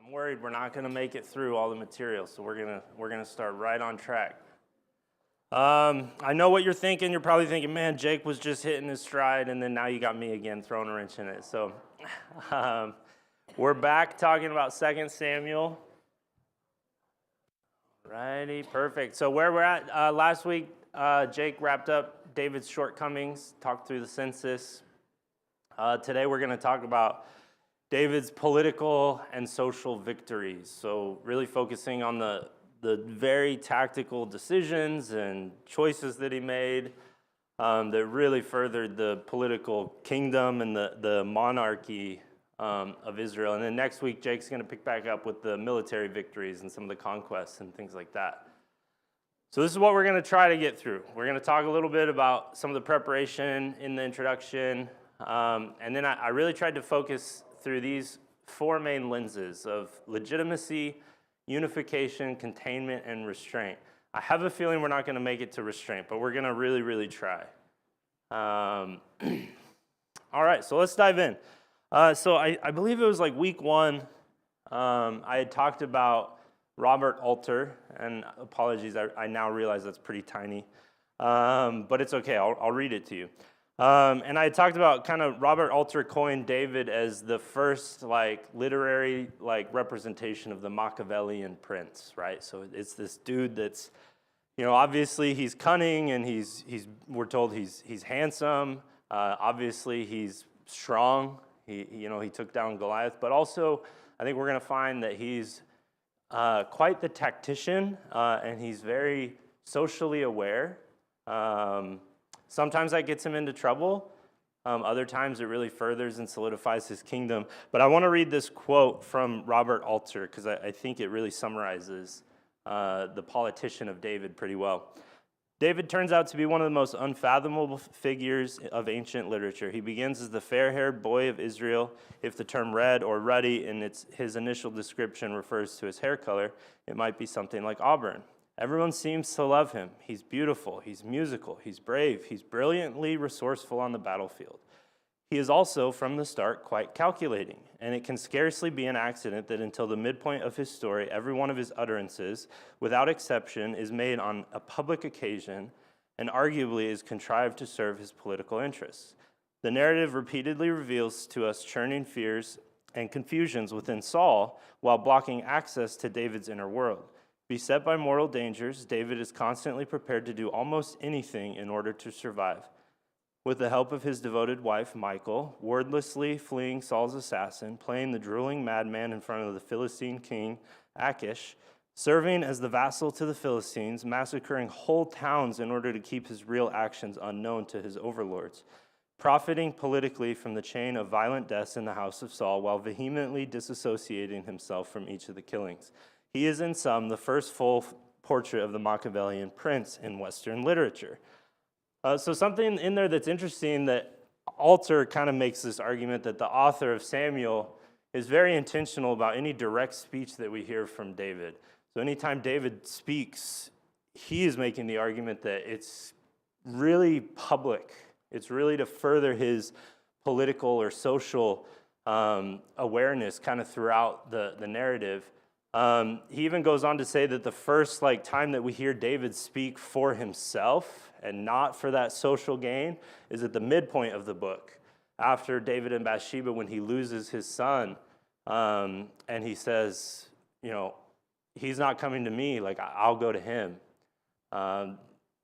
I'm worried we're not going to make it through all the material, so we're gonna start right on track. I know what you're thinking. You're probably thinking, man, Jake was just hitting his stride, and then now you got me again throwing a wrench in it. So we're back talking about 2 Samuel. Righty, perfect. So where we're at, last week, Jake wrapped up David's shortcomings, talked through the census. Today we're going to talk about David's political and social victories. So really focusing on the very tactical decisions and choices that he made that really furthered the political kingdom and the monarchy of Israel. And then next week, Jake's going to pick back up with the military victories and some of the conquests and things like that. So this is what we're going to try to get through. We're going to talk a little bit about some of the preparation in the introduction. And then I really tried to focus through these 4 main lenses of legitimacy, unification, containment, and restraint. I have a feeling we're not going to make it to restraint, but we're going to really, really try. All right, so let's dive in. So I believe it was like week 1, I had talked about Robert Alter, and apologies, I now realize that's pretty tiny, but it's okay, I'll read it to you. And I had talked about kind of Robert Alter coined David as the first literary representation of the Machiavellian prince, right? So it's this dude that's, obviously he's cunning and we're told he's handsome. Obviously he's strong. He took down Goliath, but also I think we're going to find that he's quite the tactician, and he's very socially aware. Sometimes that gets him into trouble. Other times it really furthers and solidifies his kingdom. But I want to read this quote from Robert Alter because I think it really summarizes the politician of David pretty well. David turns out to be one of the most unfathomable figures of ancient literature. He begins as the fair-haired boy of Israel. If the term red or ruddy in his initial description refers to his hair color, it might be something like auburn. Everyone seems to love him. He's beautiful, he's musical, he's brave, he's brilliantly resourceful on the battlefield. He is also, from the start, quite calculating, and it can scarcely be an accident that until the midpoint of his story, every one of his utterances, without exception, is made on a public occasion and arguably is contrived to serve his political interests. The narrative repeatedly reveals to us churning fears and confusions within Saul while blocking access to David's inner world. Beset by mortal dangers, David is constantly prepared to do almost anything in order to survive. With the help of his devoted wife, Michal, wordlessly fleeing Saul's assassin, playing the drooling madman in front of the Philistine king, Achish, serving as the vassal to the Philistines, massacring whole towns in order to keep his real actions unknown to his overlords, profiting politically from the chain of violent deaths in the house of Saul while vehemently disassociating himself from each of the killings. He is, in sum, the first full portrait of the Machiavellian prince in Western literature. So something in there that's interesting that Alter kind of makes this argument that the author of Samuel is very intentional about any direct speech that we hear from David. So anytime David speaks, he is making the argument that it's really public. It's really to further his political or social awareness kind of throughout the narrative. He even goes on to say that the first time that we hear David speak for himself and not for that social gain is at the midpoint of the book, after David and Bathsheba, when he loses his son, and he says, he's not coming to me, I'll go to him.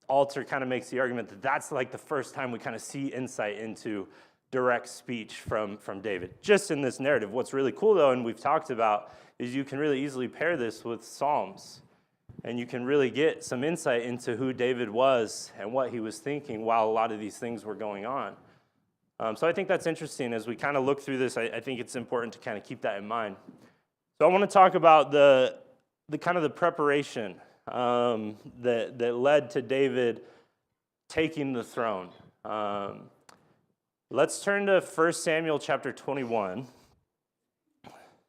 Alter kind of makes the argument that that's the first time we kind of see insight into direct speech from David. Just in this narrative, what's really cool though, and we've talked about, is you can really easily pair this with Psalms. And you can really get some insight into who David was and what he was thinking while a lot of these things were going on. So I think that's interesting. As we kind of look through this, I think it's important to kind of keep that in mind. So I want to talk about the kind of the preparation that led to David taking the throne. Let's turn to 1 Samuel chapter 21.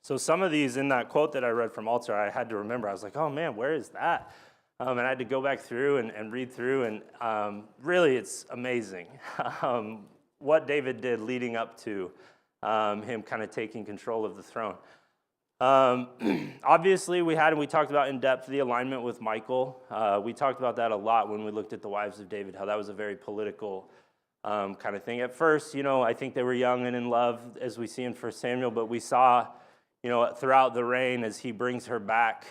So some of these in that quote that I read from Alter, I had to remember. I was like, oh man, where is that? And I had to go back through and read through, and really it's amazing what David did leading up to him kind of taking control of the throne. Obviously, we talked about in depth the alignment with Michal. We talked about that a lot when we looked at the wives of David, how that was a very political kind of thing. At first, I think they were young and in love, as we see in 1 Samuel, but we saw, throughout the reign as he brings her back,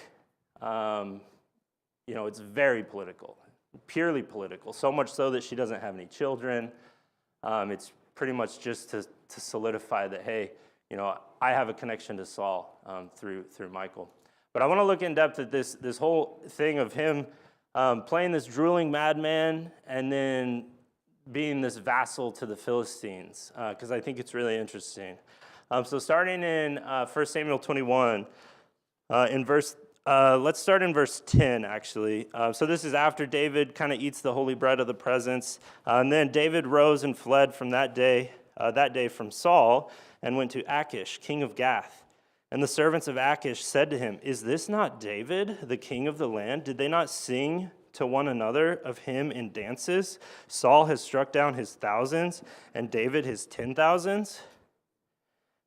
it's very political, purely political, so much so that she doesn't have any children. It's pretty much just to solidify that, hey, I have a connection to Saul through Michal. But I want to look in depth at this whole thing of him playing this drooling madman and then being this vassal to the Philistines, because I think it's really interesting. So starting in 1 Samuel 21, let's start in verse 10, actually. So this is after David kind of eats the holy bread of the presence. And then David rose and fled from that day from Saul, and went to Achish, king of Gath. And the servants of Achish said to him, "Is this not David, the king of the land? Did they not sing to one another of him in dances? Saul has struck down his thousands, and David his 10,000s."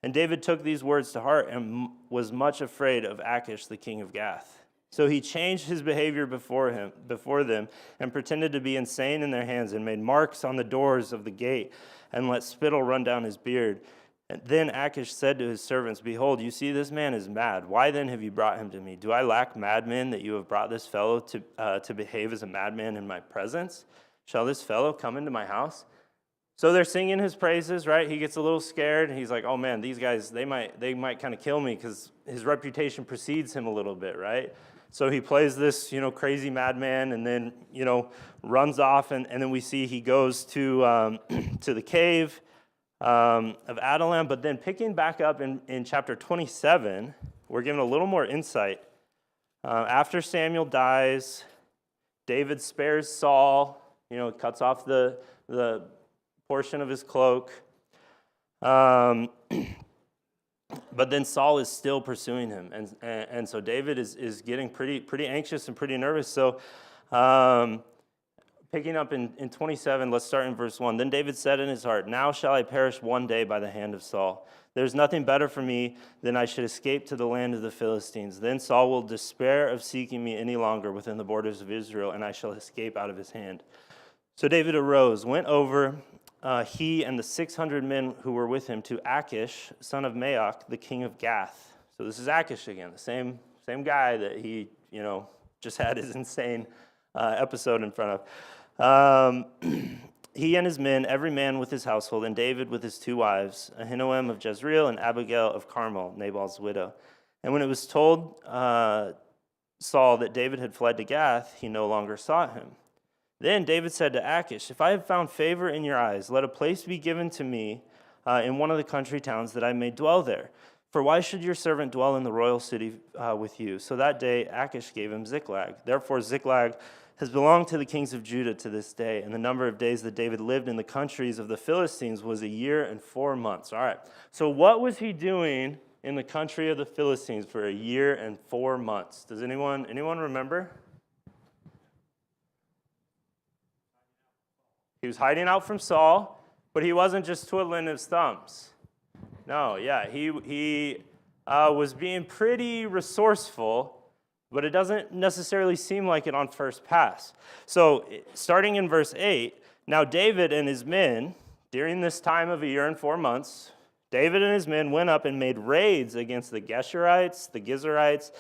And David took these words to heart and was much afraid of Achish, the king of Gath. So he changed his behavior before them, and pretended to be insane in their hands, and made marks on the doors of the gate, and let spittle run down his beard. And then Achish said to his servants, "Behold, you see this man is mad. Why then have you brought him to me? Do I lack madmen that you have brought this fellow to behave as a madman in my presence? Shall this fellow come into my house?" So they're singing his praises, right? He gets a little scared, and he's like, "Oh man, these guys, they might kind of kill me," because his reputation precedes him a little bit, right? So he plays this, crazy madman, and then, runs off, and then we see he goes to the cave of Adullam. But then picking back up in chapter 27, we're given a little more insight. After Samuel dies, David spares Saul, cuts off the portion of his cloak. But then Saul is still pursuing him, and so David is getting pretty anxious and pretty nervous. So picking up in 27, let's start in verse 1. Then David said in his heart, "Now shall I perish one day by the hand of Saul. There's nothing better for me than I should escape to the land of the Philistines. Then Saul will despair of seeking me any longer within the borders of Israel, and I shall escape out of his hand." So David arose, went over, he and the 600 men who were with him, to Achish, son of Maoch, the king of Gath. So this is Achish again, the same guy that he, just had his insane episode in front of. He and his men, every man with his household, and David with his 2 wives, Ahinoam of Jezreel and Abigail of Carmel, Nabal's widow. And when it was told Saul that David had fled to Gath, he no longer sought him. Then David said to Achish, "If I have found favor in your eyes, let a place be given to me in one of the country towns, that I may dwell there. For why should your servant dwell in the royal city with you?" So that day Achish gave him Ziklag. Therefore Ziklag has belonged to the kings of Judah to this day. And the number of days that David lived in the countries of the Philistines was 1 year and 4 months. All right, so what was he doing in the country of the Philistines for 1 year and 4 months? Does anyone remember? He was hiding out from Saul, but he wasn't just twiddling his thumbs. No, yeah, he was being pretty resourceful, but it doesn't necessarily seem like it on first pass. So starting in verse 8, now David and his men, during this time of 1 year and 4 months, David and his men went up and made raids against the Geshurites, the Gizurites,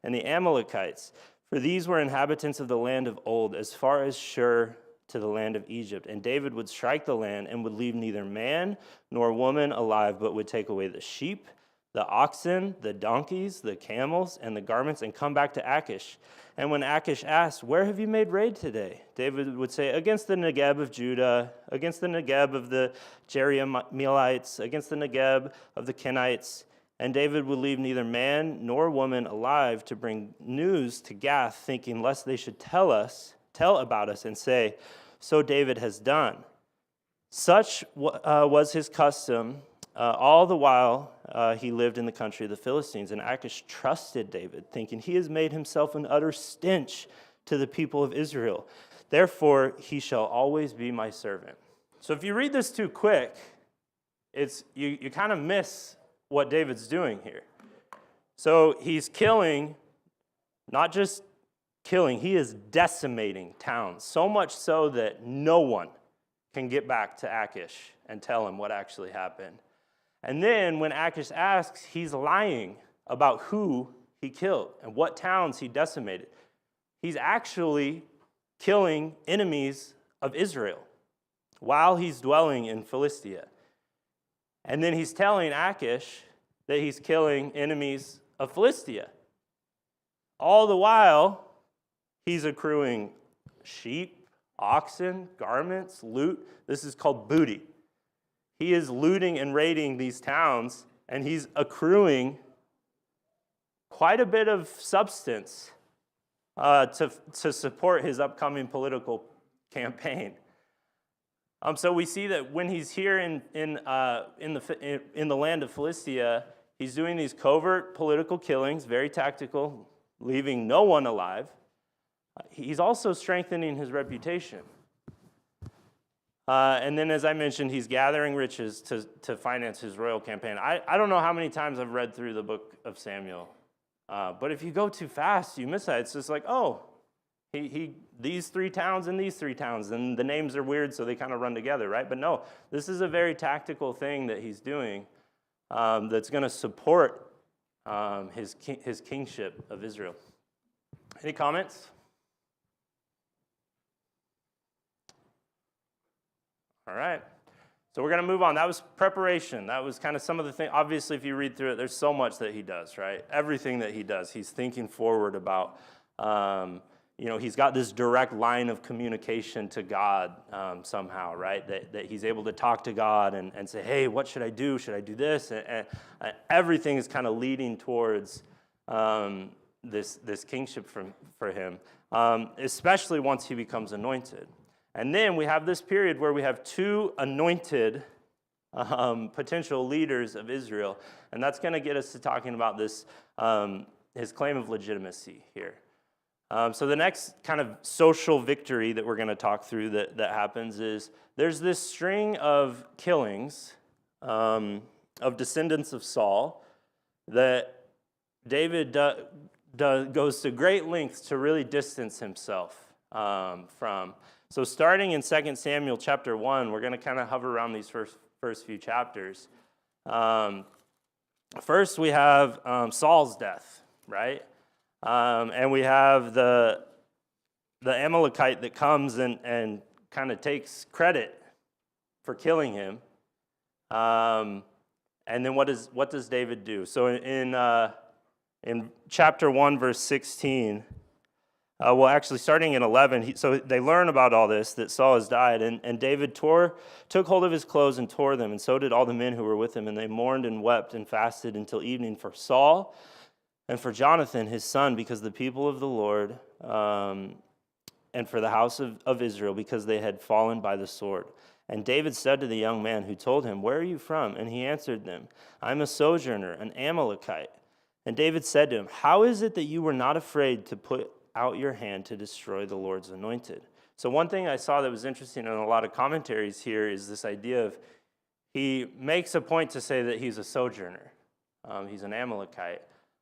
and the Amalekites. For these were inhabitants of the land of old, as far as Shur to the land of Egypt. And David would strike the land and would leave neither man nor woman alive, but would take away the sheep, the oxen, the donkeys, the camels, and the garments, and come back to Achish. And when Achish asked, "Where have you made raid today?" David would say, "Against the Negeb of Judah, against the Negeb of the Jerahmeelites, against the Negeb of the Kenites." And David would leave neither man nor woman alive to bring news to Gath, thinking lest they should tell about us and say, "So David has done." Such was his custom all the while he lived in the country of the Philistines. And Achish trusted David, thinking, "He has made himself an utter stench to the people of Israel. Therefore he shall always be my servant." So if you read this too quick, you kind of miss what David's doing here. So he's killing, not just killing, he is decimating towns, so much so that no one can get back to Achish and tell him what actually happened. And then when Achish asks, he's lying about who he killed and what towns he decimated. He's actually killing enemies of Israel while he's dwelling in Philistia. And then he's telling Achish that he's killing enemies of Philistia. All the while, he's accruing sheep, oxen, garments, loot. This is called booty. He is looting and raiding these towns, and he's accruing quite a bit of substance to support his upcoming political campaign. So we see that when he's here in the land of Philistia, he's doing these covert political killings, very tactical, leaving no one alive. He's also strengthening his reputation. And then, as I mentioned, he's gathering riches to finance his royal campaign. I don't know how many times I've read through the book of Samuel, but if you go too fast, you miss that. It's just like, oh, he these three towns and these three towns, and the names are weird, so they kind of run together, right? But no, this is a very tactical thing that he's doing that's going to support his kingship of Israel. Any comments? All right. So we're going to move on. That was preparation. That was kind of some of the things. Obviously, if you read through it, there's so much that he does, right? Everything that he does, he's thinking forward about. He's got this direct line of communication to God somehow, right? That he's able to talk to God and say, hey, what should I do? Should I do this? And everything is kind of leading towards this kingship for him, especially once he becomes anointed. And then we have this period where we have two anointed potential leaders of Israel. And that's going to get us to talking about this, his claim of legitimacy here. So the next kind of social victory that we're going to talk through that happens is there's this string of killings of descendants of Saul that David goes to great lengths to really distance himself from. So starting in 2 Samuel chapter 1, we're going to kind of hover around these first few chapters. First, we have Saul's death, right? And we have the Amalekite that comes and kind of takes credit for killing him. And then what does David do? So in chapter 1, verse 16, actually starting in 11, so they learn about all this, that Saul has died, and David took hold of his clothes and tore them, and so did all the men who were with him, and they mourned and wept and fasted until evening for Saul and for Jonathan, his son, because the people of the Lord, and for the house of Israel, because they had fallen by the sword. And David said to the young man who told him, where are you from? And he answered them, I'm a sojourner, an Amalekite. And David said to him, how is it that you were not afraid to put out your hand to destroy the Lord's anointed? So one thing I saw that was interesting in a lot of commentaries here is this idea of he makes a point to say that he's a sojourner. He's an Amalekite.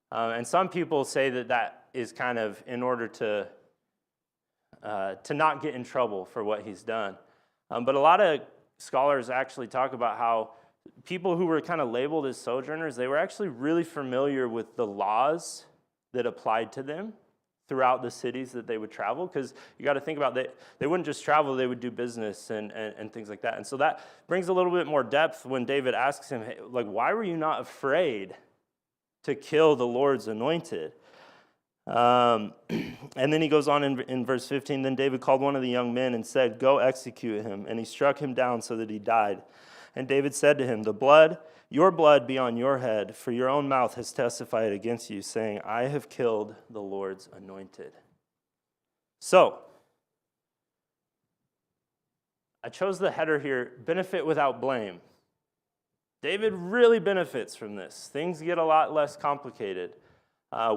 And some people say that is kind of in order to not get in trouble for what he's done. But a lot of scholars actually talk about how people who were kind of labeled as sojourners, they were actually really familiar with the laws that applied to them throughout the cities that they would travel, because you got to think about they wouldn't just travel, they would do business and things like that. And so that brings a little bit more depth when David asks him, hey, like, why were you not afraid to kill the Lord's anointed? And then he goes on in verse 15, then David called one of the young men and said, go execute him. And he struck him down so that he died. And David said to him, your blood be on your head, for your own mouth has testified against you, saying, I have killed the Lord's anointed. So, I chose the header here, benefit without blame. David really benefits from this. Things get a lot less complicated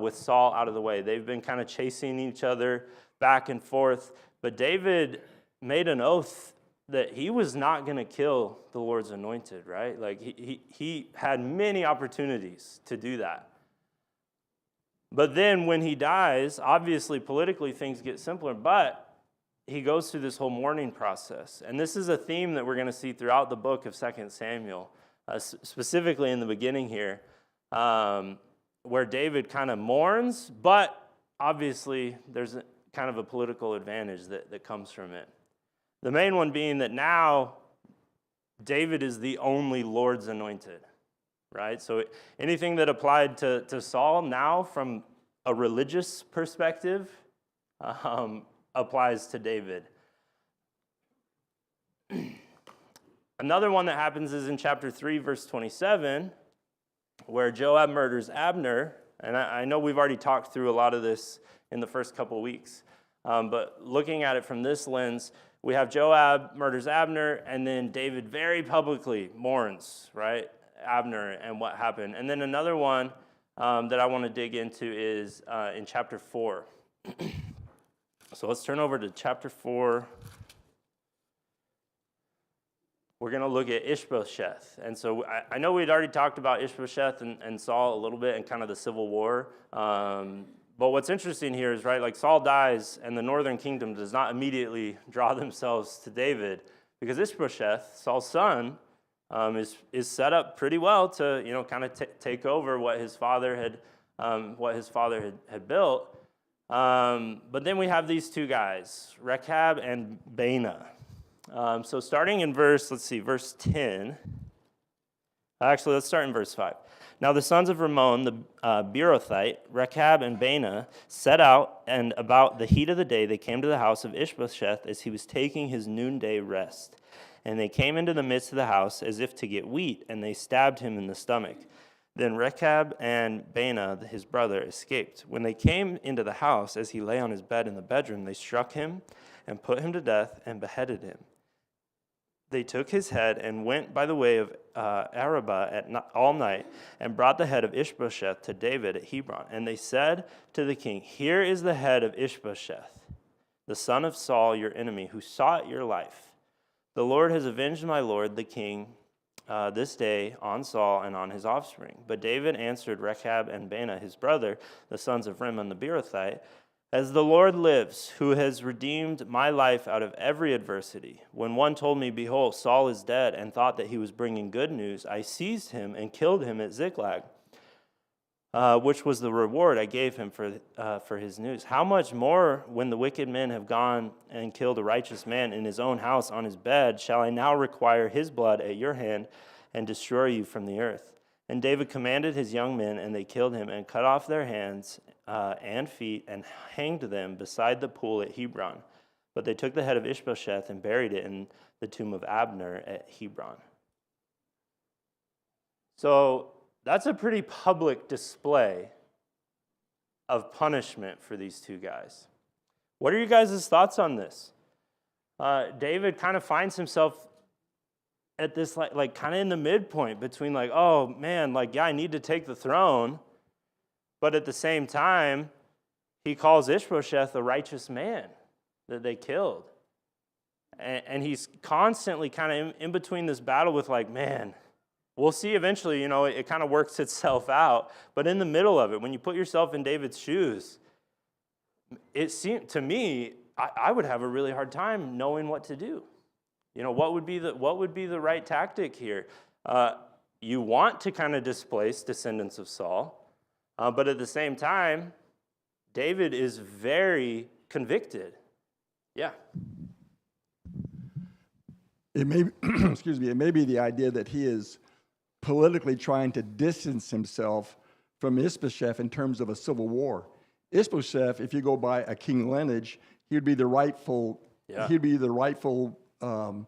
with Saul out of the way. They've been kind of chasing each other back and forth, but David made an oath that he was not going to kill the Lord's anointed, right? Like he had many opportunities to do that. But then when he dies, obviously politically things get simpler, but he goes through this whole mourning process. And this is a theme that we're going to see throughout the book of 2 Samuel, specifically in the beginning here, where David kind of mourns, but obviously there's kind of a political advantage that comes from it. The main one being that now David is the only Lord's anointed, right? So anything that applied to Saul now from a religious perspective applies to David. Another one that happens is in chapter 3, verse 27, where Joab murders Abner. And I know we've already talked through a lot of this in the first couple weeks. But looking at it from this lens, we have Joab murders Abner, and then David very publicly mourns, right, Abner and what happened. And then another one that I want to dig into is in chapter 4. So let's turn over to chapter 4. We're going to look at Ishbosheth. And so I know we'd already talked about Ishbosheth and Saul a little bit and kind of the civil war. But what's interesting here is, right, like Saul dies and the northern kingdom does not immediately draw themselves to David, because Ishbosheth, Saul's son, is set up pretty well to, kind of take over what his father had built. But then we have these two guys, Rechab and Baanah. So starting in verse 10. Actually, let's start in verse 5. Now the sons of Rimmon, the Beerothite, Rechab and Baanah, set out, and about the heat of the day they came to the house of Ishbosheth as he was taking his noonday rest. And they came into the midst of the house as if to get wheat, and they stabbed him in the stomach. Then Rechab and Baanah, his brother, escaped. When they came into the house, as he lay on his bed in the bedroom, they struck him and put him to death and beheaded him. They took his head and went by the way of Arabah all night and brought the head of Ishbosheth to David at Hebron. And they said to the king, "Here is the head of Ishbosheth, the son of Saul, your enemy, who sought your life. The Lord has avenged my lord, the king, this day on Saul and on his offspring." But David answered Rechab and Baanah, his brother, the sons of Rimmon the Beerothite, "As the Lord lives, who has redeemed my life out of every adversity, when one told me, 'Behold, Saul is dead,' and thought that he was bringing good news, I seized him and killed him at Ziklag, which was the reward I gave him for his news. How much more, when the wicked men have gone and killed a righteous man in his own house on his bed, shall I now require his blood at your hand and destroy you from the earth?" And David commanded his young men, and they killed him and cut off their hands and feet and hanged them beside the pool at Hebron. But they took the head of Ishbosheth and buried it in the tomb of Abner at Hebron. So that's a pretty public display of punishment for these two guys. What are you guys' thoughts on this? David kind of finds himself at this like kind of in the midpoint between like, oh man, like, yeah, I need to take the throne. But at the same time, he calls Ishbosheth a righteous man that they killed. And he's constantly kind of in between this battle with like, man, we'll see eventually, it kind of works itself out. But in the middle of it, when you put yourself in David's shoes, it seemed to me, I would have a really hard time knowing what to do. What would be the right tactic here? You want to kind of displace descendants of Saul. But at the same time, David is very convicted. Yeah. It may, it may be the idea that he is politically trying to distance himself from Ishbosheth in terms of a civil war. Ishbosheth, if you go by a king lineage, he'd be the rightful to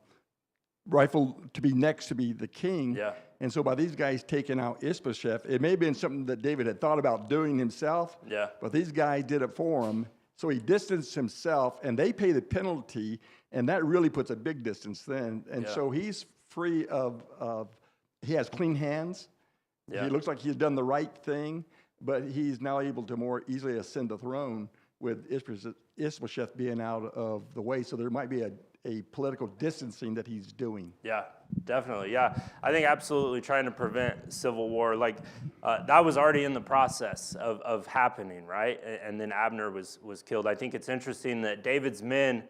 be next to be the king. Yeah. And so by these guys taking out Ishbosheth, it may have been something that David had thought about doing himself. Yeah. But these guys did it for him. So he distanced himself, and they pay the penalty, and that really puts a big distance then. And so he's free of he has clean hands. Yeah. He looks like he's done the right thing, but he's now able to more easily ascend the throne with Ishbosheth being out of the way. So there might be a political distancing that he's doing. Yeah, definitely. Yeah, I think absolutely trying to prevent civil war, like that was already in the process of happening, right? And then Abner was killed. I think it's interesting that David's men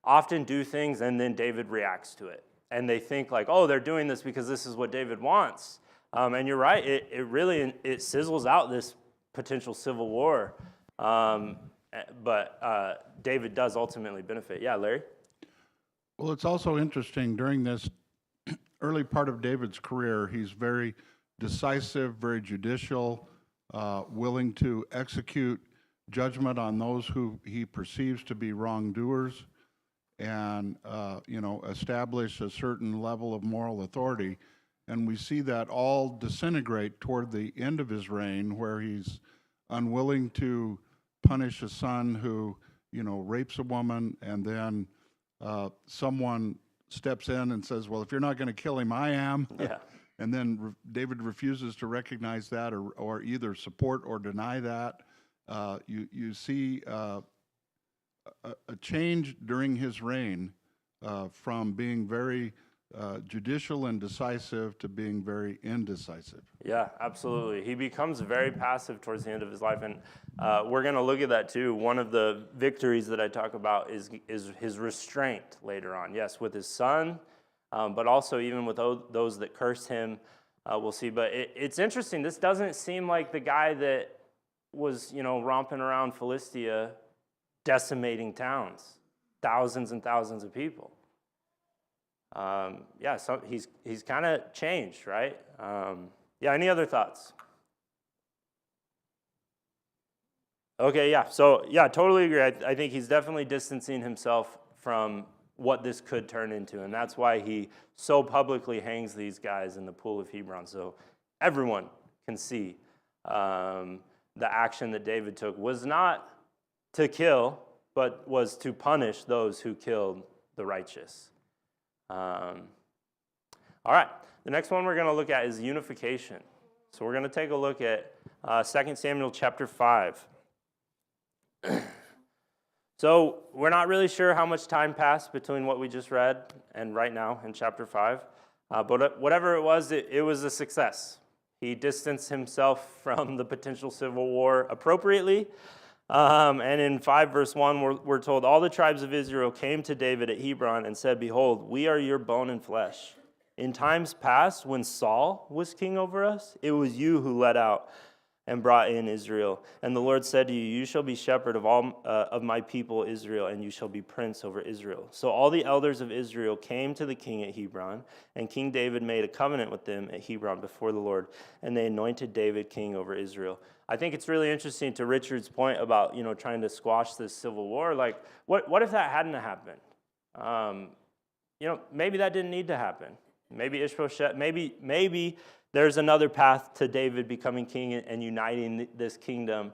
often do things and then David reacts to it. And they think like, oh, they're doing this because this is what David wants. And you're right, it really sizzles out this potential civil war. But David does ultimately benefit. Yeah, Larry? Well, it's also interesting during this early part of David's career, he's very decisive, very judicial, willing to execute judgment on those who he perceives to be wrongdoers, and establish a certain level of moral authority. And we see that all disintegrate toward the end of his reign, where he's unwilling to punish a son who, rapes a woman, and then someone steps in and says, well, if you're not going to kill him, I am. Yeah. And then David refuses to recognize that or either support or deny that. You see a change during his reign from being very judicial and decisive to being very indecisive. Yeah, absolutely. He becomes very passive towards the end of his life, and we're going to look at that too. One of the victories that I talk about is his restraint later on. Yes, with his son, but also even with those that curse him. We'll see. But it's interesting. This doesn't seem like the guy that was, romping around Philistia, decimating towns, thousands and thousands of people. So he's kind of changed, right? Any other thoughts? Okay, yeah. So, totally agree. I think he's definitely distancing himself from what this could turn into, and that's why he so publicly hangs these guys in the pool of Hebron, so everyone can see the action that David took was not to kill, but was to punish those who killed the righteous. All right, the next one we're going to look at is unification. So we're going to take a look at 2 Samuel chapter 5. So we're not really sure how much time passed between what we just read and right now in chapter 5. But whatever it was a success. He distanced himself from the potential civil war appropriately. And in 5 verse 1, we're told, all the tribes of Israel came to David at Hebron and said, behold, we are your bone and flesh. In times past, when Saul was king over us, it was you who led out and brought in Israel. And the Lord said to you, you shall be shepherd of all of my people Israel, and you shall be prince over Israel. So all the elders of Israel came to the king at Hebron, and King David made a covenant with them at Hebron before the Lord, and they anointed David king over Israel. I think it's really interesting to Richard's point about, trying to squash this civil war. Like, what if that hadn't happened? Maybe that didn't need to happen. Maybe Ishbosheth, maybe there's another path to David becoming king and uniting this kingdom.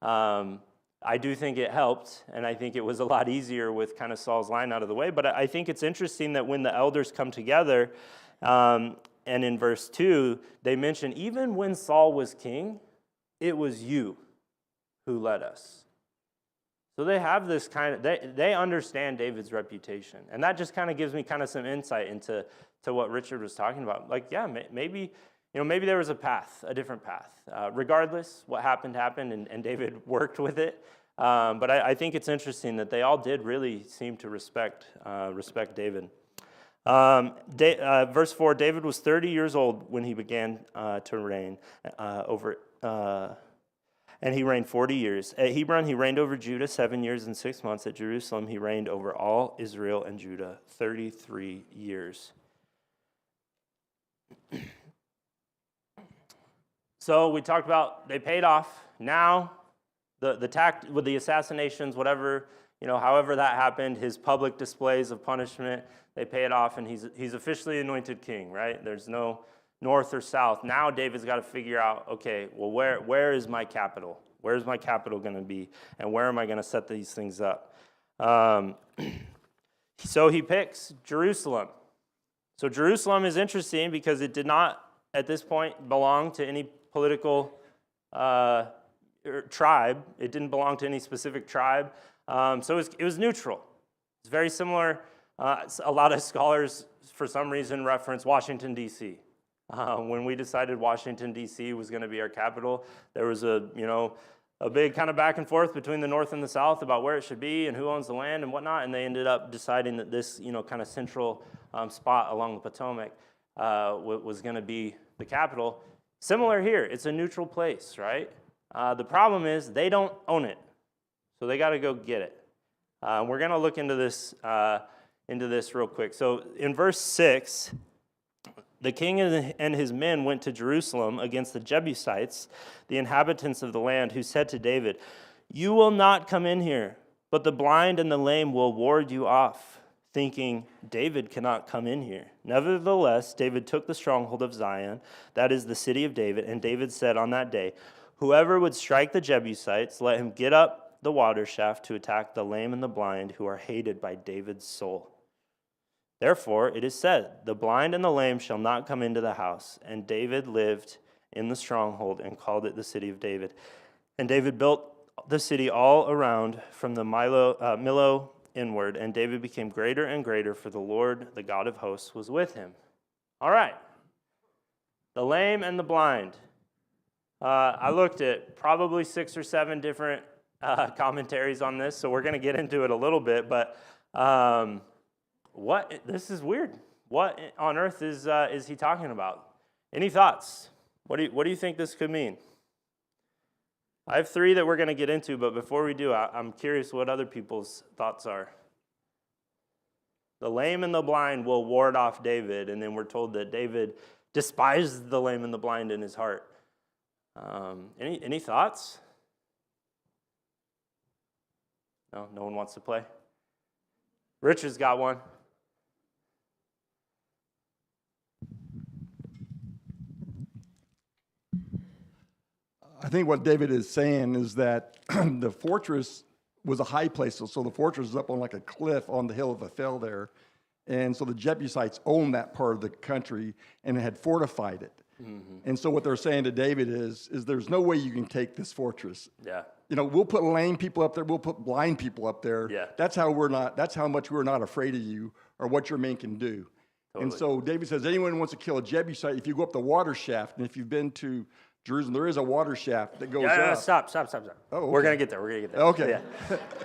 I do think it helped, and I think it was a lot easier with kind of Saul's line out of the way. But I think it's interesting that when the elders come together, and in verse 2, they mention, even when Saul was king, it was you who led us. So they have this they understand David's reputation. And that just kind of gives me kind of some insight into what Richard was talking about. Like, yeah, maybe there was a different path. Regardless, what happened, and David worked with it. But I think it's interesting that they all did really seem to respect David. Verse 4, David was 30 years old when he began to reign and he reigned 40 years. At Hebron, he reigned over Judah 7 years and 6 months. At Jerusalem, he reigned over all Israel and Judah 33 years. So we talked about they paid off. Now, the tact with the assassinations, whatever, however that happened, his public displays of punishment, they pay it off, and he's officially anointed king, right? There's no north or south. Now David's got to figure out, okay, well, where is my capital? Where's my capital going to be? And where am I going to set these things up? So he picks Jerusalem. So Jerusalem is interesting because it did not, at this point, belong to any political tribe. It didn't belong to any specific tribe. So it was neutral. It's very similar. A lot of scholars, for some reason, reference Washington, D.C. When we decided Washington, D.C. was going to be our capital, there was a big kind of back and forth between the North and the South about where it should be and who owns the land and whatnot, and they ended up deciding that this, kind of central spot along the Potomac was going to be the capital. Similar here, it's a neutral place, right? The problem is they don't own it, so they got to go get it. We're going to look into this real quick. So in verse 6, the king and his men went to Jerusalem against the Jebusites, the inhabitants of the land, who said to David, "You will not come in here, but the blind and the lame will ward you off," thinking, "David cannot come in here." Nevertheless, David took the stronghold of Zion, that is the city of David, and David said on that day, "Whoever would strike the Jebusites, let him get up the water shaft to attack the lame and the blind who are hated by David's soul." Therefore, it is said, "The blind and the lame shall not come into the house." And David lived in the stronghold and called it the city of David. And David built the city all around from the Millo inward. And David became greater and greater, for the Lord, the God of hosts, was with him. All right. The lame and the blind. I looked at probably 6 or 7 different commentaries on this, so we're going to get into it a little bit. But this is weird. What on earth is he talking about? Any thoughts? What do you think this could mean? I have 3 that we're going to get into, but before we do, I'm curious what other people's thoughts are. The lame and the blind will ward off David, and then we're told that David despised the lame and the blind in his heart. Any thoughts? No one wants to play? Richard's got one. I think what David is saying is that the fortress was a high place, so the fortress is up on like a cliff on the hill of a fell there, and so the Jebusites owned that part of the country and had fortified it. Mm-hmm. And so what they're saying to David is there's no way you can take this fortress. Yeah. We'll put lame people up there, we'll put blind people up there. Yeah. That's how much we're not afraid of you or what your men can do. Totally. And so David says, anyone who wants to kill a Jebusite, if you go up the water shaft, and if you've been to Jerusalem, there is a water shaft that goes up. Stop. Oh, okay. We're going to get there. Okay.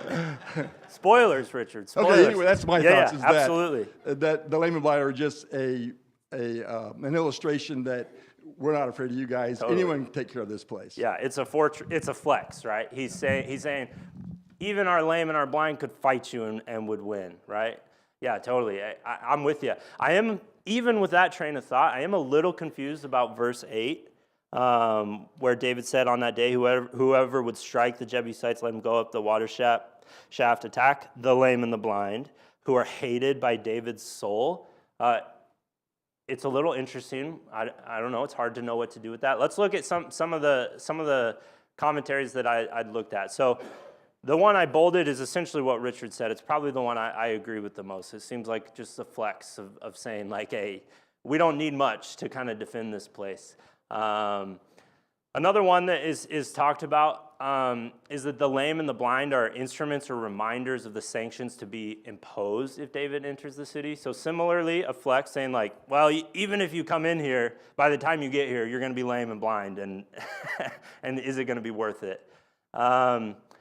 Yeah. Spoilers, Richard. Spoilers. Okay, anyway, that's my thoughts. Yeah, absolutely. That the lame and blind are just an illustration that we're not afraid of you guys. Totally. Anyone can take care of this place. Yeah, it's a fortress. It's a flex, right? He's saying, even our lame and our blind could fight you and would win, right? Yeah, totally. I'm with you. I am, even with that train of thought, I am a little confused about verse 8. Where David said on that day, whoever would strike the Jebusites, let him go up the water shaft, attack the lame and the blind, who are hated by David's soul. It's a little interesting. I don't know. It's hard to know what to do with that. Let's look at some of the commentaries that I'd looked at. So the one I bolded is essentially what Richard said. It's probably the one I agree with the most. It seems like just a flex of saying like, hey, we don't need much to kind of defend this place. Another one that is talked about is that the lame and the blind are instruments or reminders of the sanctions to be imposed if David enters the city. So similarly, a flex saying like, well, even if you come in here, by the time you get here, you're going to be lame and blind, and and is it going to be worth it?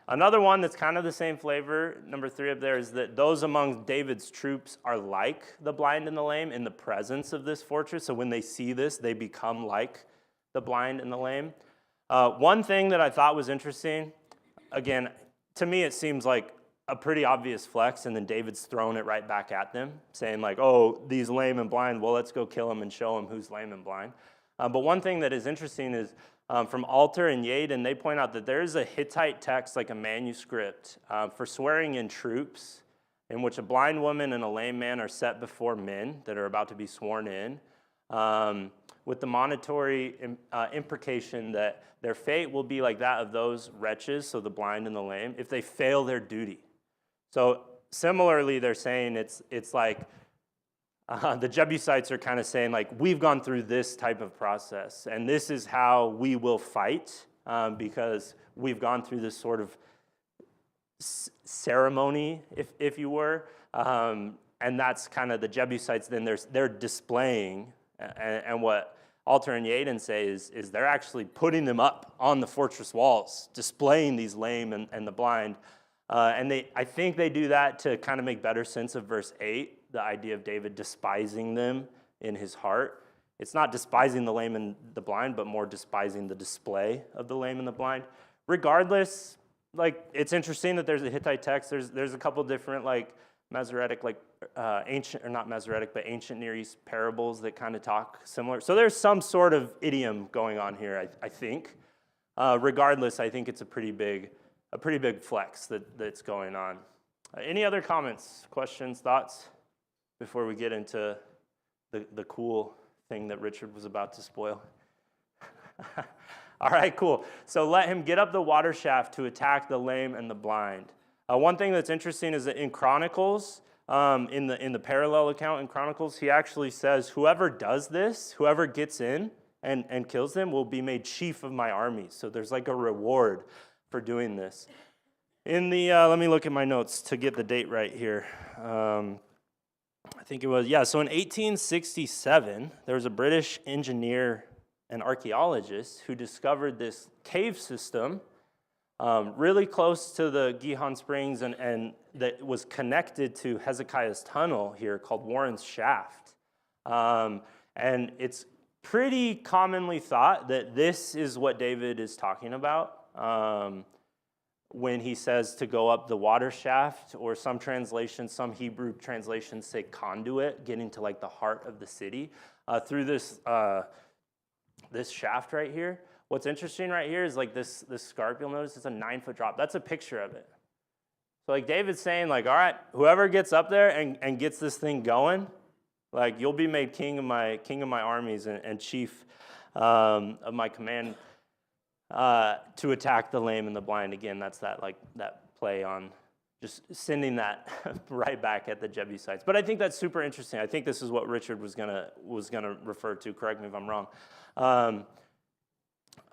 Another one that's kind of the same flavor, number 3 up there, is that those among David's troops are like the blind and the lame in the presence of this fortress. So when they see this, they become like the blind and the lame. One thing that I thought was interesting, again, to me it seems like a pretty obvious flex, and then David's throwing it right back at them, saying like, oh, these lame and blind, well, let's go kill them and show them who's lame and blind. But one thing that is interesting is from Alter and Yaden, they point out that there is a Hittite text, like a manuscript, for swearing in troops, in which a blind woman and a lame man are set before men that are about to be sworn in, with the monetary imprecation that their fate will be like that of those wretches, so the blind and the lame, if they fail their duty. So similarly, they're saying it's like the Jebusites are kind of saying like, we've gone through this type of process, and this is how we will fight because we've gone through this sort of ceremony, if you were. And that's kind of the Jebusites. Then they're displaying, and what Alter and Yaden say is they're actually putting them up on the fortress walls, displaying these lame and the blind. And I think they do that to kind of make better sense of verse 8, the idea of David despising them in his heart. It's not despising the lame and the blind, but more despising the display of the lame and the blind. Regardless, like, it's interesting that there's a Hittite text. There's a couple different, like, Masoretic, like ancient, or not Masoretic, but ancient Near East parables that kind of talk similar. So there's some sort of idiom going on here, I think. Regardless, I think it's a pretty big flex that's going on. Any other comments, questions, thoughts before we get into the cool thing that Richard was about to spoil? All right, cool. So let him get up the water shaft to attack the lame and the blind. One thing that's interesting is that in Chronicles, in the parallel account in Chronicles, he actually says, whoever does this, whoever gets in and kills them will be made chief of my army. So there's like a reward for doing this. In the, let me look at my notes to get the date right here. I think it was, so in 1867, there was a British engineer and archaeologist who discovered this cave system really close to the Gihon Springs, and that was connected to Hezekiah's tunnel here called Warren's Shaft. And it's pretty commonly thought that this is what David is talking about when he says to go up the water shaft, or some translations, some Hebrew translations say conduit, getting to like the heart of the city through this shaft right here. What's interesting right here is like this scarp, you'll notice it's a 9-foot drop. That's a picture of it. So like David's saying, like, all right, whoever gets up there and gets this thing going, like, you'll be made king of my armies and chief of my command to attack the lame and the blind. Again, that's that play on just sending that right back at the Jebusites. But I think that's super interesting. I think this is what Richard was gonna refer to. Correct me if I'm wrong.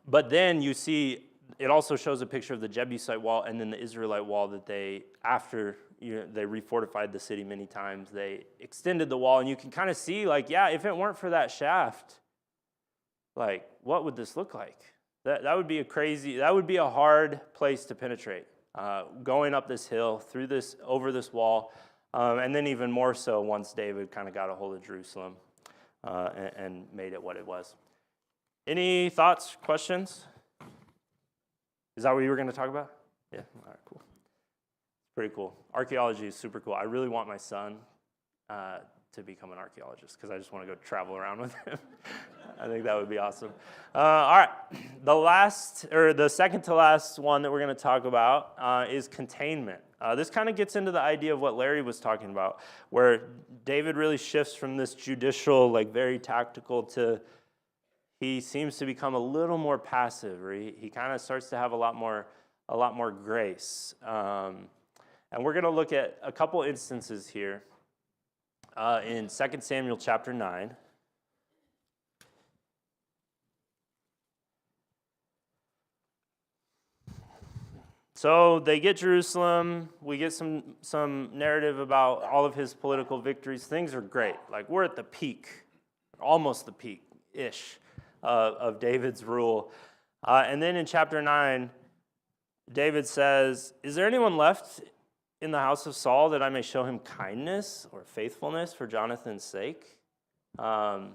But then you see, it also shows a picture of the Jebusite wall and then the Israelite wall that they, after they refortified the city many times, they extended the wall. And you can kind of see, like, if it weren't for that shaft, like, what would this look like? That would be a hard place to penetrate. Going up this hill, over this wall, and then even more so once David kind of got a hold of Jerusalem and made it what it was. Any thoughts, questions? Is that what you were going to talk about? Yeah, all right, cool. Pretty cool. Archaeology is super cool. I really want my son to become an archaeologist because I just want to go travel around with him. I think that would be awesome. All right, the second to last one that we're going to talk about is containment. This kind of gets into the idea of what Larry was talking about, where David really shifts from this judicial, like very tactical, to he seems to become a little more passive, or he kind of starts to have a lot more grace. And we're going to look at a couple instances here in 2 Samuel chapter 9. So they get Jerusalem. We get some narrative about all of his political victories. Things are great. Like, we're at the peak, almost the peak-ish of David's rule. And then in chapter 9, David says, "Is there anyone left in the house of Saul that I may show him kindness or faithfulness for Jonathan's sake?" It's a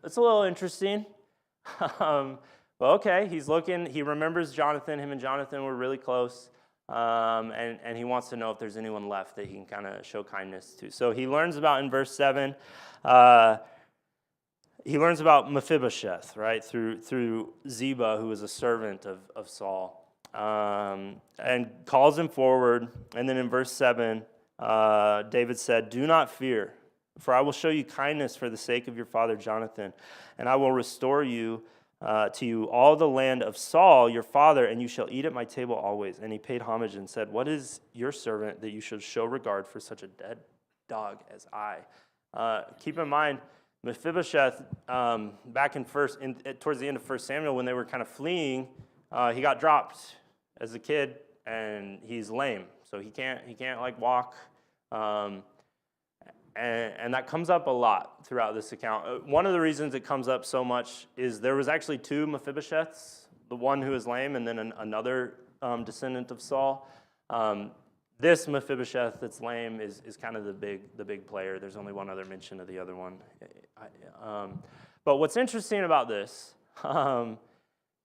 little interesting. But okay, he's looking, he remembers Jonathan. Him and Jonathan were really close. And he wants to know if there's anyone left that he can kind of show kindness to. So he learns about, in verse 7, he learns about Mephibosheth, right, through Ziba, who was a servant of Saul, and calls him forward. And then in verse 7, David said, "Do not fear, for I will show you kindness for the sake of your father Jonathan, and I will restore to you all the land of Saul, your father, and you shall eat at my table always." And he paid homage and said, "What is your servant that you should show regard for such a dead dog as I?" Keep in mind, Mephibosheth, back towards the end of 1 Samuel, when they were kind of fleeing, he got dropped as a kid, and he's lame, so he can't like walk. And that comes up a lot throughout this account. One of the reasons it comes up so much is there was actually two Mephibosheths, the one who is lame and then another descendant of Saul. This Mephibosheth that's lame is kind of the big player. There's only one other mention of the other one. But what's interesting about this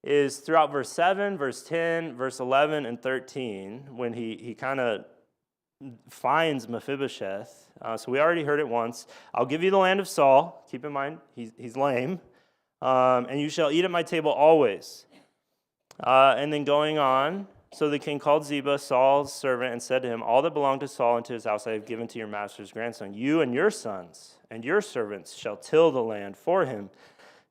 is throughout verse 7, verse 10, verse 11, and 13, when he kind of finds Mephibosheth. So we already heard it once. I'll give you the land of Saul. Keep in mind, he's lame. And you shall eat at my table always. And then going on, so the king called Ziba, Saul's servant, and said to him, all that belonged to Saul and to his house I have given to your master's grandson. You and your sons and your servants shall till the land for him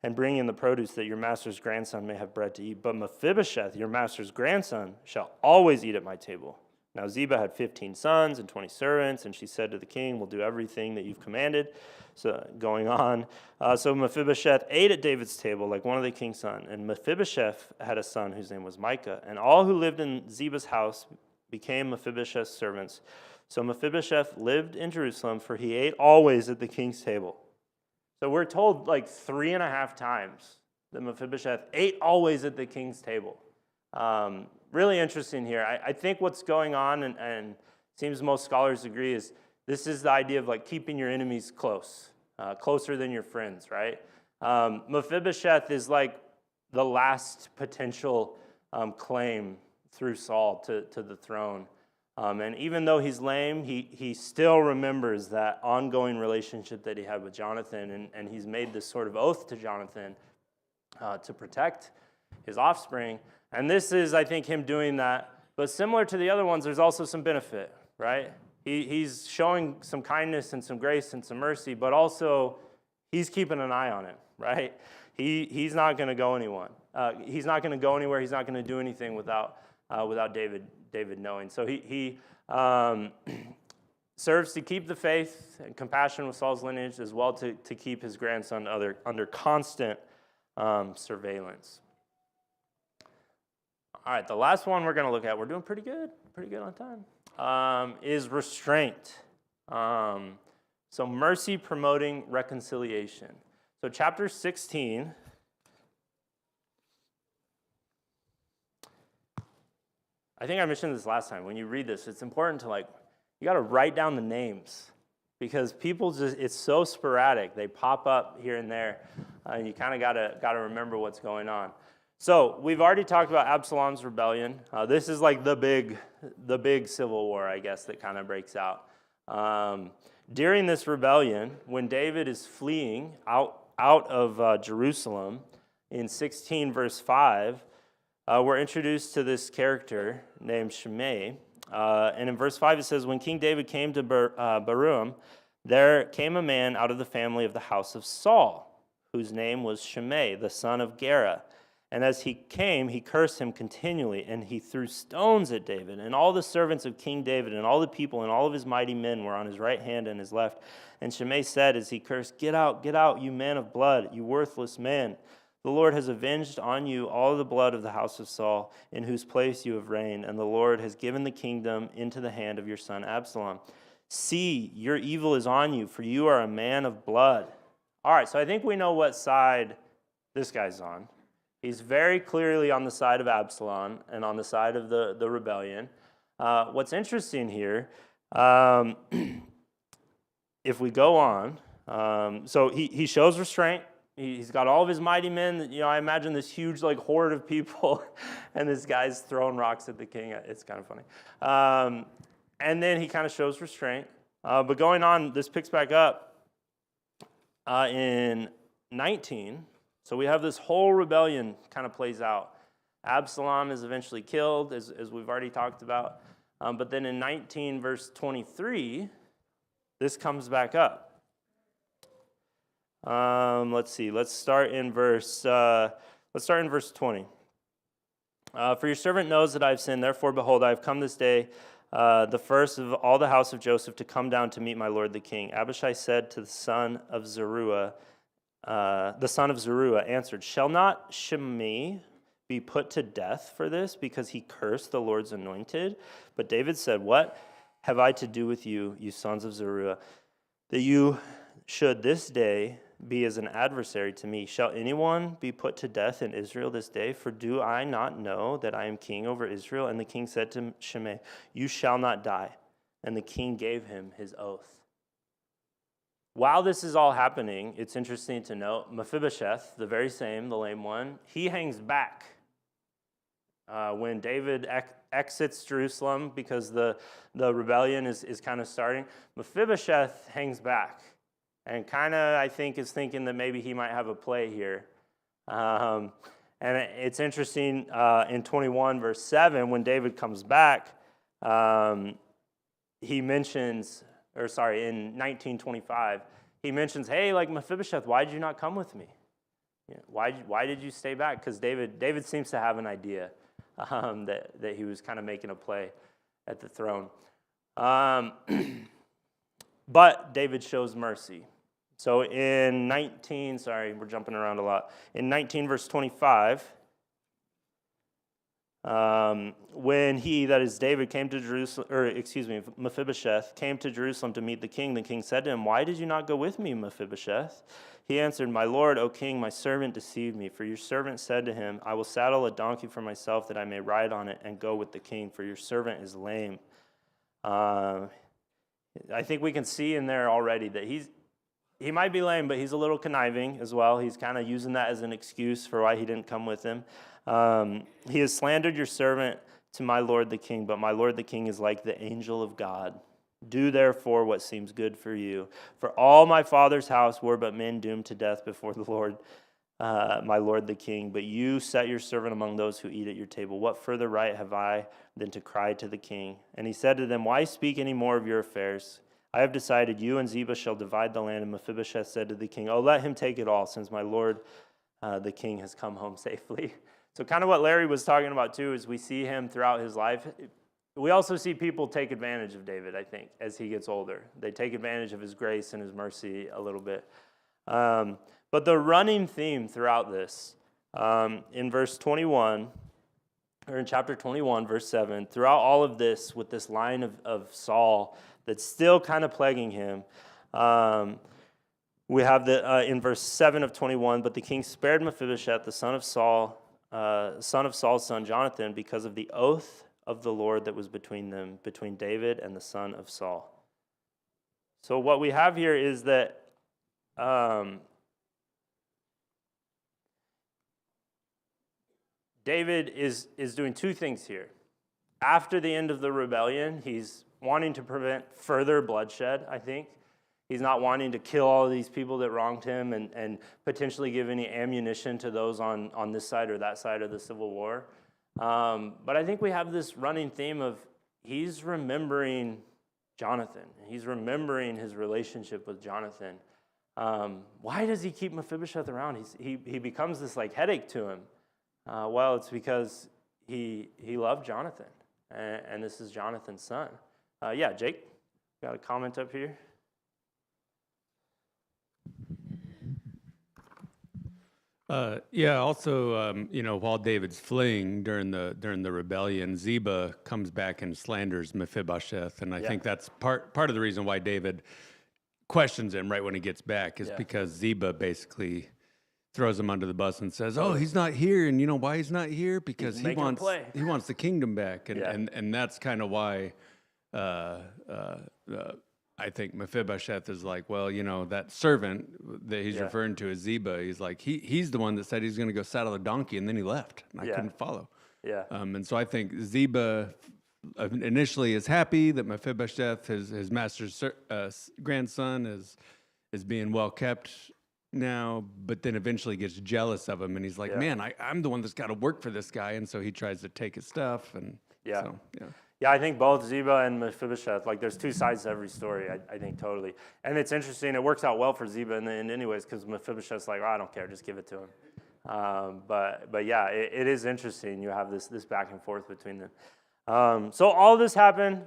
and bring in the produce that your master's grandson may have bread to eat. But Mephibosheth, your master's grandson, shall always eat at my table. Now Ziba had 15 sons and 20 servants, and she said to the king, we'll do everything that you've commanded. So going on, so Mephibosheth ate at David's table like one of the king's sons. And Mephibosheth had a son whose name was Micah. And all who lived in Ziba's house became Mephibosheth's servants. So Mephibosheth lived in Jerusalem, for he ate always at the king's table. So we're told like 3.5 times that Mephibosheth ate always at the king's table. Really interesting here. I think what's going on, and seems most scholars agree, is this is the idea of like keeping your enemies close, closer than your friends, right? Mephibosheth is like the last potential claim through Saul to the throne. And even though he's lame, he still remembers that ongoing relationship that he had with Jonathan, and he's made this sort of oath to Jonathan to protect his offspring. And this is, I think, him doing that. But similar to the other ones, there's also some benefit, right? He's showing some kindness and some grace and some mercy, but also he's keeping an eye on it, right? He's not going to go anyone. He's not going to go anywhere. He's not going to do anything without David knowing. So he serves to keep the faith and compassion with Saul's lineage, as well to keep his grandson under constant surveillance. All right, the last one we're going to look at, we're doing pretty good on time, is restraint. So mercy promoting reconciliation. So chapter 16, I think I mentioned this last time. When you read this, it's important to you got to write down the names, because people it's so sporadic. They pop up here and there, and you kind of got to remember what's going on. So we've already talked about Absalom's rebellion. This is like the big civil war, I guess, that kind of breaks out. During this rebellion, when David is fleeing out of Jerusalem, in 16 verse 5, we're introduced to this character named Shimei. And in verse 5 it says, when King David came to Bahurim, there came a man out of the family of the house of Saul, whose name was Shimei, the son of Gera. And as he came, he cursed him continually, and he threw stones at David. And all the servants of King David and all the people and all of his mighty men were on his right hand and his left. And Shimei said as he cursed, get out, you man of blood, you worthless man. The Lord has avenged on you all the blood of the house of Saul, in whose place you have reigned, and the Lord has given the kingdom into the hand of your son Absalom. See, your evil is on you, for you are a man of blood. All right, so I think we know what side this guy's on. He's very clearly on the side of Absalom and on the side of the rebellion. What's interesting here, if we go on, so he shows restraint. He's got all of his mighty men. I imagine this huge horde of people, and this guy's throwing rocks at the king. It's kind of funny. And then he kind of shows restraint. But going on, this picks back up in 19. So we have this whole rebellion kind of plays out. Absalom is eventually killed, as we've already talked about. But then in 19 verse 23, this comes back up. Let's see. Let's start in verse 20. For your servant knows that I have sinned. Therefore, behold, I have come this day, the first of all the house of Joseph, to come down to meet my lord the king. Abishai said to the son of Zeruiah, answered, shall not Shimei be put to death for this, because he cursed the Lord's anointed?" But David said, "What have I to do with you, you sons of Zeruiah, that you should this day be as an adversary to me? Shall anyone be put to death in Israel this day? For do I not know that I am king over Israel?" And the king said to Shimei, "You shall not die." And the king gave him his oath. While this is all happening, it's interesting to note, Mephibosheth, the very same, the lame one, he hangs back. When David exits Jerusalem because the rebellion is kind of starting, Mephibosheth hangs back and kind of, I think, is thinking that maybe he might have a play here. And it's interesting, in 21 verse 7, when David comes back, he mentions, in 19:25, he mentions, "Hey, like Mephibosheth, why did you not come with me? Why did you stay back?" Because David seems to have an idea that he was kind of making a play at the throne. But David shows mercy. So in 19, we're jumping around a lot. In 19 verse 25, when he, that is David, came to Jerusalem, Mephibosheth came to Jerusalem to meet the king said to him, "Why did you not go with me, Mephibosheth?" He answered, "My lord, O king, my servant deceived me. For your servant said to him, I will saddle a donkey for myself that I may ride on it and go with the king, for your servant is lame." I think we can see in there already that he might be lame, but he's a little conniving as well. He's kind of using that as an excuse for why he didn't come with him. "He has slandered your servant to my lord the king, but my lord the king is like the angel of God. Do therefore what seems good for you. For all my father's house were but men doomed to death before the Lord, my lord the king. But you set your servant among those who eat at your table. What further right have I than to cry to the king?" And he said to them, "Why speak any more of your affairs? I have decided you and Ziba shall divide the land." And Mephibosheth said to the king, "Oh, let him take it all, since my lord the king has come home safely." So kind of what Larry was talking about too is we see him throughout his life. We also see people take advantage of David, I think, as he gets older. They take advantage of his grace and his mercy a little bit. But the running theme throughout this, in verse 21, or in chapter 21, verse 7, throughout all of this, with this line of Saul that's still kind of plaguing him, we have in verse 7 of 21, "But the king spared Mephibosheth, the son of Saul's son Jonathan, because of the oath of the Lord that was between them, between David and the son of Saul." So what we have here is that David is doing two things here. After the end of the rebellion, he's wanting to prevent further bloodshed, I think. He's not wanting to kill all of these people that wronged him and potentially give any ammunition to those on this side or that side of the Civil War. But I think we have this running theme of he's remembering Jonathan. He's remembering his relationship with Jonathan. Why does he keep Mephibosheth around? He becomes this like headache to him. Well, it's because he loved Jonathan, and this is Jonathan's son. Yeah, Jake, got a comment up here? Also, while David's fleeing during the rebellion, Ziba comes back and slanders Mephibosheth, and I think that's part of the reason why David questions him right when he gets back is because Ziba basically throws him under the bus and says, "Oh, he's not here, and you know why he's not here? Because he wants the kingdom back," and that's kind of why. I think Mephibosheth is like, well, that servant that he's referring to as Ziba, he's like, he's the one that said he's going to go saddle a donkey, and then he left, and I couldn't follow. And so I think Ziba initially is happy that Mephibosheth, his master's grandson, is being well kept now, but then eventually gets jealous of him, and he's like, man, I'm the one that's got to work for this guy, and so he tries to take his stuff, and Yeah, I think both Ziba and Mephibosheth, like there's two sides to every story, I think totally. And it's interesting, it works out well for Ziba in the end anyways, because Mephibosheth's like, I don't care, just give it to him. But yeah, it is interesting. You have this back and forth between them. So all this happened,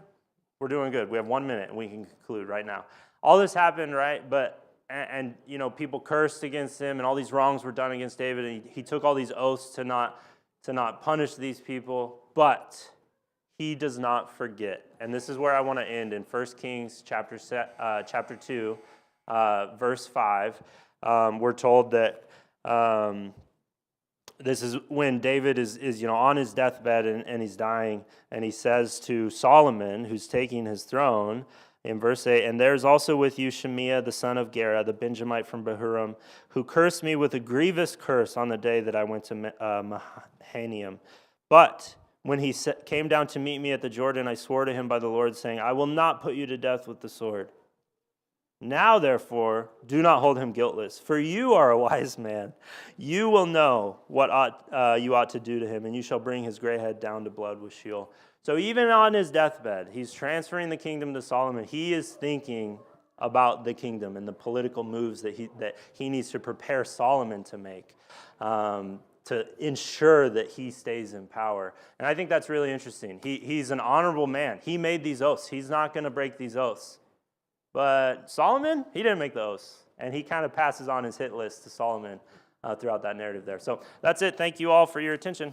we're doing good. We have 1 minute and we can conclude right now. All this happened, right? And people cursed against him and all these wrongs were done against David, and he took all these oaths to not to not punish these people, but he does not forget. And this is where I want to end in 1 Kings chapter 2, verse 5. We're told that this is when David is on his deathbed and he's dying, and he says to Solomon, who's taking his throne, in verse 8, and there's also with you Shemiah, the son of Gera, the Benjamite from Bahurim, who cursed me with a grievous curse on the day that I went to Mahanaim. But when he came down to meet me at the Jordan, I swore to him by the Lord, saying, I will not put you to death with the sword. Now, therefore, do not hold him guiltless, for you are a wise man. You will know what you ought to do to him, and you shall bring his gray head down to blood with Sheol. So even on his deathbed, he's transferring the kingdom to Solomon. He is thinking about the kingdom and the political moves that he needs to prepare Solomon to make to ensure that he stays in power. And I think that's really interesting. He's an honorable man. He made these oaths. He's not going to break these oaths. But Solomon, he didn't make the oaths. And he kind of passes on his hit list to Solomon throughout that narrative there. So that's it. Thank you all for your attention.